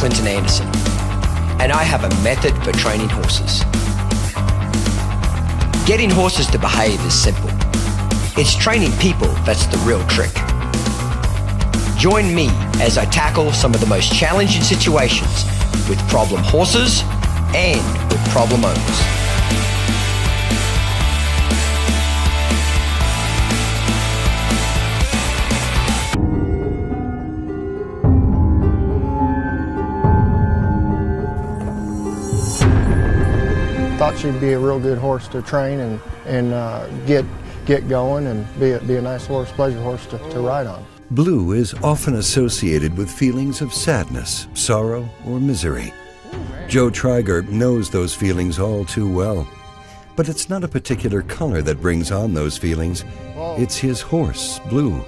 Clinton Anderson, and I have a method for training horses. Getting horses to behave is simple. It's training people that's the real trick. Join me as I tackle some of the most challenging situations with problem horses and with problem owners. Thought she'd be a real good horse to train and get going and be a nice horse, pleasure horse to ride on. Blue is often associated with feelings of sadness, sorrow, or misery. Joe Treyger knows those feelings all too well. But it's not a particular color that brings on those feelings. It's his horse, Blue.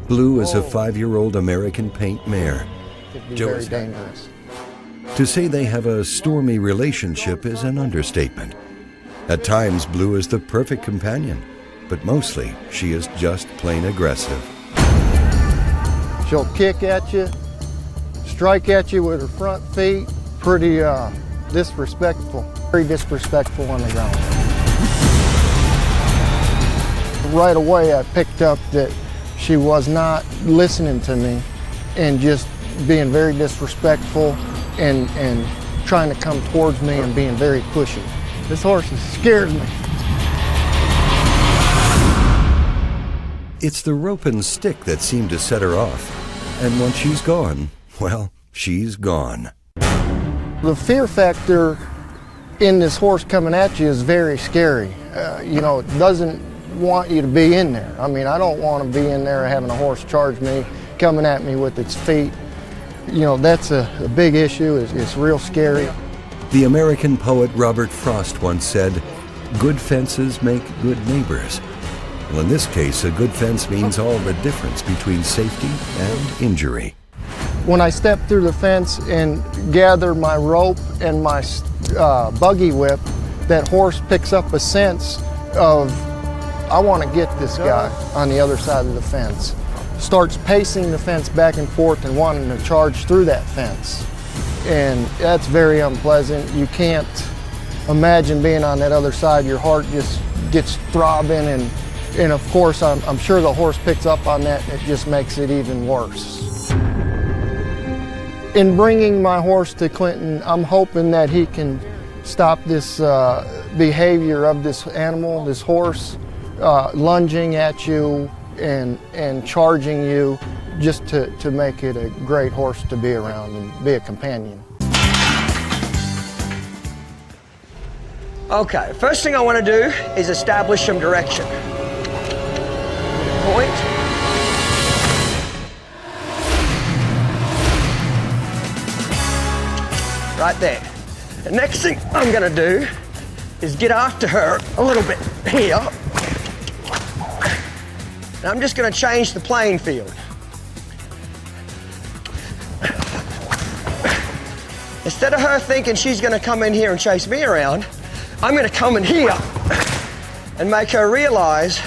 Blue is a 5-year-old American paint mare. Joe is very dangerous. To say they have a stormy relationship is an understatement. At times, Blue is the perfect companion, but mostly she is just plain aggressive. She'll kick at you, strike at you with her front feet, pretty disrespectful, very disrespectful on the ground. Right away I picked up that she was not listening to me and just being very disrespectful and trying to come towards me and being very pushy. This horse scares me. It's the rope and stick that seem to set her off. And once she's gone, well, she's gone. The fear factor in this horse coming at you is very scary. You know, it doesn't want you to be in there. I mean, I don't want to be in there having a horse charge me, coming at me with its feet. You know, that's a big issue. It's real scary. The American poet Robert Frost once said, "Good fences make good neighbors." Well, in this case, a good fence means all the difference between safety and injury. When I step through the fence and gather my rope and my buggy whip, that horse picks up a sense of, I want to get this guy on the other side of the fence. Starts pacing the fence back and forth and wanting to charge through that fence. And that's very unpleasant. You can't imagine being on that other side. Your heart just gets throbbing, and of course I'm sure the horse picks up on that and it just makes it even worse. In bringing my horse to Clinton, I'm hoping that he can stop this behavior of this animal, this horse, lunging at you and charging you, just to make it a great horse to be around and be a companion. Okay, first thing I want to do is establish some direction. Point. Right there. The next thing I'm going to do is get after her a little bit here. And I'm just going to change the playing field. Instead of her thinking she's going to come in here and chase me around, I'm going to come in here and make her realize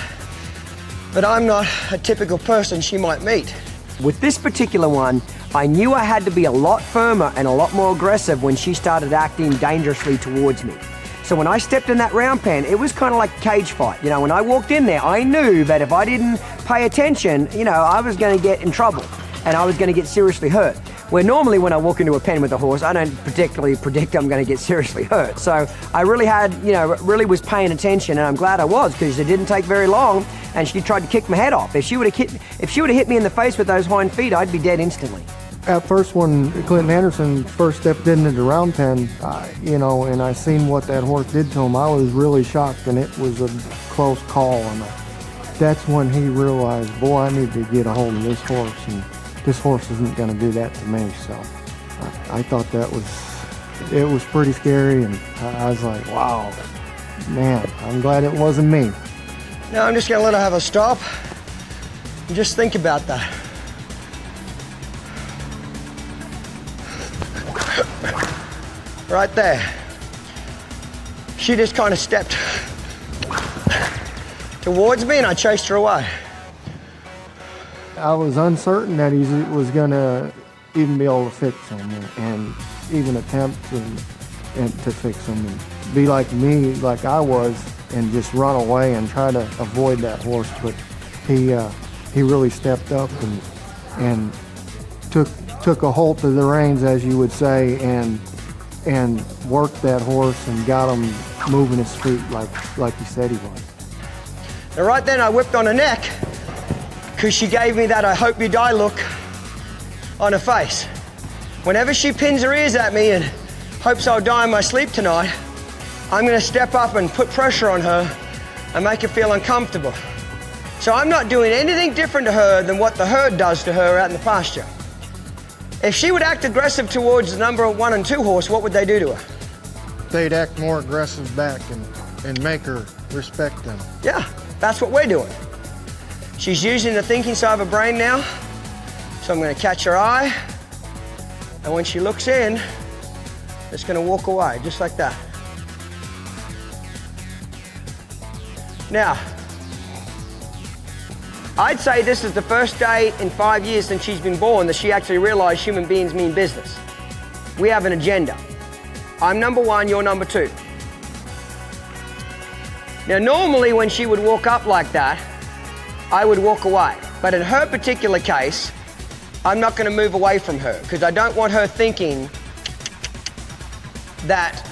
that I'm not a typical person she might meet. With this particular one, I knew I had to be a lot firmer and a lot more aggressive when she started acting dangerously towards me. So when I stepped in that round pen, it was kind of like a cage fight. You know, when I walked in there, I knew that if I didn't pay attention, you know, I was going to get in trouble and I was going to get seriously hurt. Where normally when I walk into a pen with a horse, I don't particularly predict I'm going to get seriously hurt. So I really had, you know, really was paying attention, and I'm glad I was, because it didn't take very long and she tried to kick my head off. If she would have hit me in the face with those hind feet, I'd be dead instantly. At first, when Clinton Anderson first stepped into the round pen, you know, and I seen what that horse did to him, I was really shocked, and it was a close call. And that's when he realized, boy, I need to get a hold of this horse, and this horse isn't going to do that to me. So I thought it was pretty scary, and I was like, wow, man, I'm glad it wasn't me. Now I'm just going to let her have a stop and just think about that. Right there. She just kind of stepped towards me and I chased her away. I was uncertain that he was going to even be able to fix them and even attempt to fix them and be like me, like I was, and just run away and try to avoid that horse. But he really stepped up and took a hold of the reins, as you would say, and worked that horse and got him moving his feet like he said he was. Now right then I whipped on her neck because she gave me that I hope you die look on her face. Whenever she pins her ears at me and hopes I'll die in my sleep tonight, I'm gonna step up and put pressure on her and make her feel uncomfortable. So I'm not doing anything different to her than what the herd does to her out in the pasture. If she would act aggressive towards the number 1 and 2 horse, what would they do to her? They'd act more aggressive back and make her respect them. Yeah, that's what we're doing. She's using the thinking side of her brain now, so I'm gonna catch her eye, and when she looks in, it's gonna walk away, just like that. Now, I'd say this is the first day in 5 years since she's been born that she actually realized human beings mean business. We have an agenda. I'm number 1, you're number 2. Now, normally when she would walk up like that, I would walk away. But in her particular case, I'm not going to move away from her because I don't want her thinking that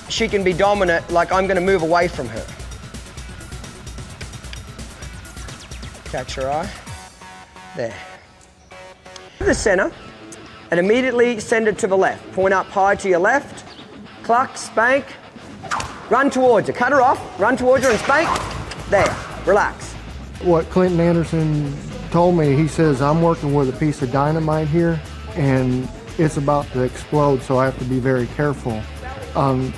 she can be dominant, like I'm going to move away from her. Catch her eye. There. To the center and immediately send it to the left. Point up high to your left. Cluck, spank. Run towards her. Cut her off. Run towards her and spank. There. Relax. What Clinton Anderson told me, he says, I'm working with a piece of dynamite here and it's about to explode, so I have to be very careful on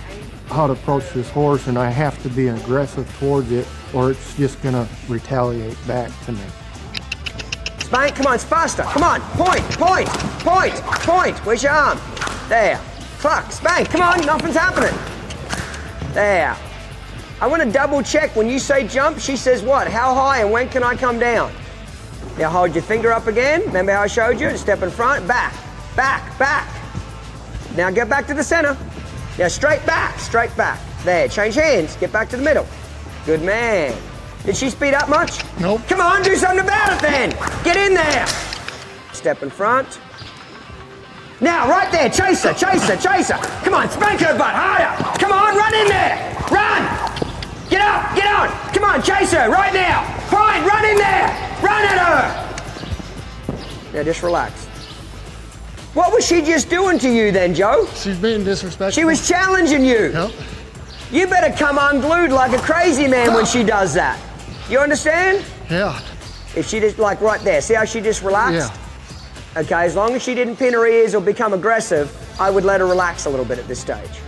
how to approach this horse, and I have to be aggressive towards it or it's just gonna retaliate back to me. Spank, come on, it's faster. Come on, point, point, point, point. Where's your arm? There. Cluck, spank, come on, nothing's happening. There. I want to double check when you say jump, she says what? How high and when can I come down? Now hold your finger up again. Remember how I showed you? Step in front, back, back, back. Now get back to the center. Now straight back, straight back. There, change hands, get back to the middle. Good man. Did she speed up much? Nope. Come on, do something about it then. Get in there. Step in front. Now, right there, chase her, chase her, chase her. Come on, spank her butt, harder. Come on, run in there. Run. Get up, get on. Come on, chase her, right now. Fine, run in there. Run at her. Now, just relax. What was she just doing to you then, Joe? She's being disrespectful. She was challenging you. Yep. You better come unglued like a crazy man when she does that. You understand? Yeah. If she just, like right there, see how she just relaxed? Yeah. Okay, as long as she didn't pin her ears or become aggressive, I would let her relax a little bit at this stage.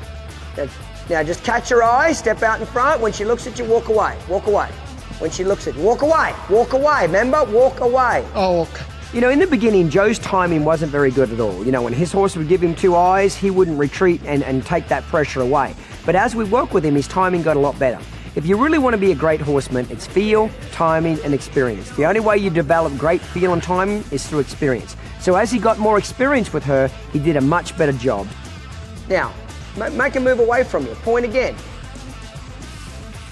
Now just catch her eye, step out in front. When she looks at you, walk away, walk away. When she looks at you, walk away, remember? Walk away. Oh, okay. You know, in the beginning, Joe's timing wasn't very good at all. You know, when his horse would give him 2 eyes, he wouldn't retreat and take that pressure away. But as we work with him, his timing got a lot better. If you really want to be a great horseman, it's feel, timing, and experience. The only way you develop great feel and timing is through experience. So as he got more experience with her, he did a much better job. Now, make her move away from you. Point again.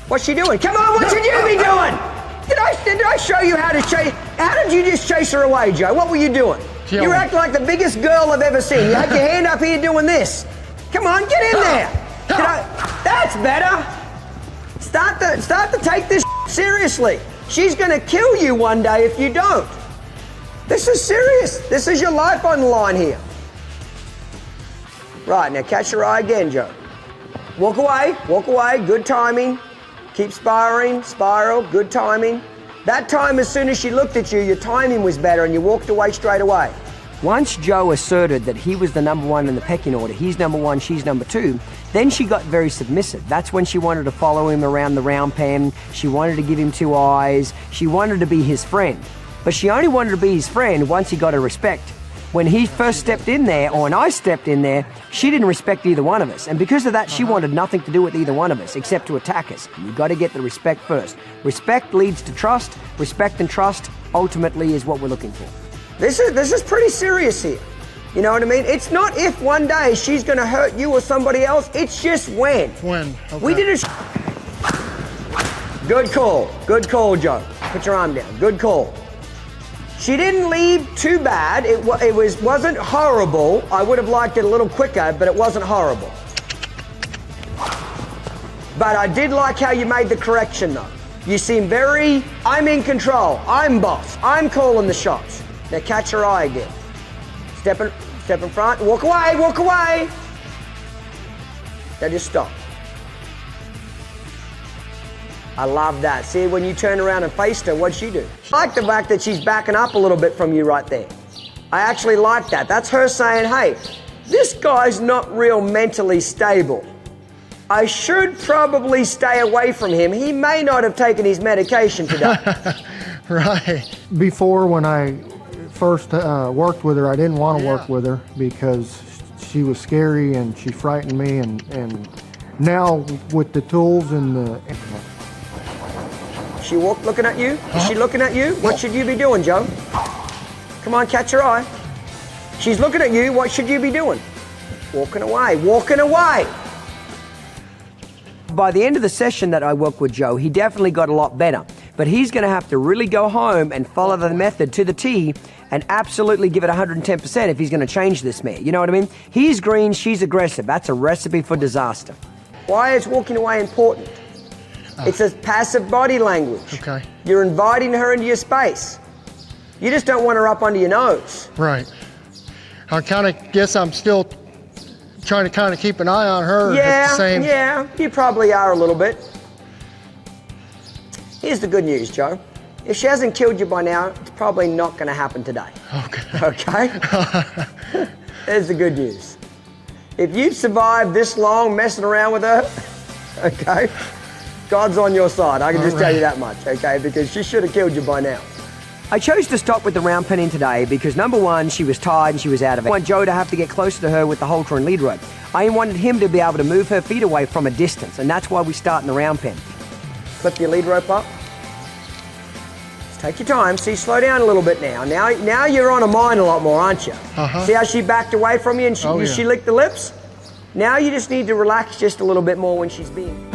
What's she doing? Come on, what should you be doing? Did I show you how to chase? How did you just chase her away, Joe? What were you doing? Yeah. You were acting like the biggest girl I've ever seen. You had your hand up here doing this. Come on, get in there. That's better. Start to take this seriously. She's gonna kill you one day if you don't. This is serious. This is your life on the line here. Right, now catch your eye again, Joe. Walk away, good timing. Keep sparring, spiral, good timing. That time, as soon as she looked at you, your timing was better and you walked away straight away. Once Joe asserted that he was the number 1 in the pecking order, he's number 1, she's number 2, then she got very submissive. That's when she wanted to follow him around the round pen. She wanted to give him 2 eyes. She wanted to be his friend. But she only wanted to be his friend once he got her respect. When he first stepped in there, or when I stepped in there, she didn't respect either one of us. And because of that, she wanted nothing to do with either one of us, except to attack us. You've got to get the respect first. Respect leads to trust. Respect and trust ultimately is what we're looking for. This is pretty serious here. You know what I mean? It's not if one day she's gonna hurt you or somebody else, it's just when. When? Okay. We did a Good call, Joe. Put your arm down, good call. She didn't leave too bad. It wasn't horrible. I would have liked it a little quicker, but it wasn't horrible. But I did like how you made the correction though. You seem very, I'm in control, I'm boss, I'm calling the shots. Now catch her eye again. Step in front, walk away, walk away. Now just stop. I love that. See, when you turn around and faced her, what'd she do? I like the fact that she's backing up a little bit from you right there. I actually like that. That's her saying, hey, this guy's not real mentally stable. I should probably stay away from him. He may not have taken his medication today. Right. Before, when I first worked with her, I didn't want to work with her because she was scary and she frightened me. And now with the tools and the... She looking at you? Is she looking at you? What should you be doing, Joe? Come on, catch her eye. She's looking at you. What should you be doing? Walking away, walking away. By the end of the session that I worked with Joe, he definitely got a lot better. But he's going to have to really go home and follow the method to the T and absolutely give it 110% if he's going to change this mare. You know what I mean? He's green, she's aggressive. That's a recipe for disaster. Why is walking away important? It's a passive body language. Okay. You're inviting her into your space. You just don't want her up under your nose. Right. I kind of guess I'm still trying to kind of keep an eye on her at the same... Yeah, you probably are a little bit. Here's the good news, Joe. If she hasn't killed you by now, it's probably not going to happen today. Okay. Okay? There's the good news. If you've survived this long messing around with her, okay, God's on your side. I can just tell you that much, okay? Because she should have killed you by now. I chose to stop with the round pen in today because number one, she was tired and she was out of it. I want Joe to have to get closer to her with the halter and lead rope. I wanted him to be able to move her feet away from a distance, and that's why we start in the round pen. Flip your lead rope up. Just take your time. See, slow down a little bit now. Now you're on her mind a lot more, aren't you? See how she backed away from you and she licked the lips? Now you just need to relax just a little bit more when she's being...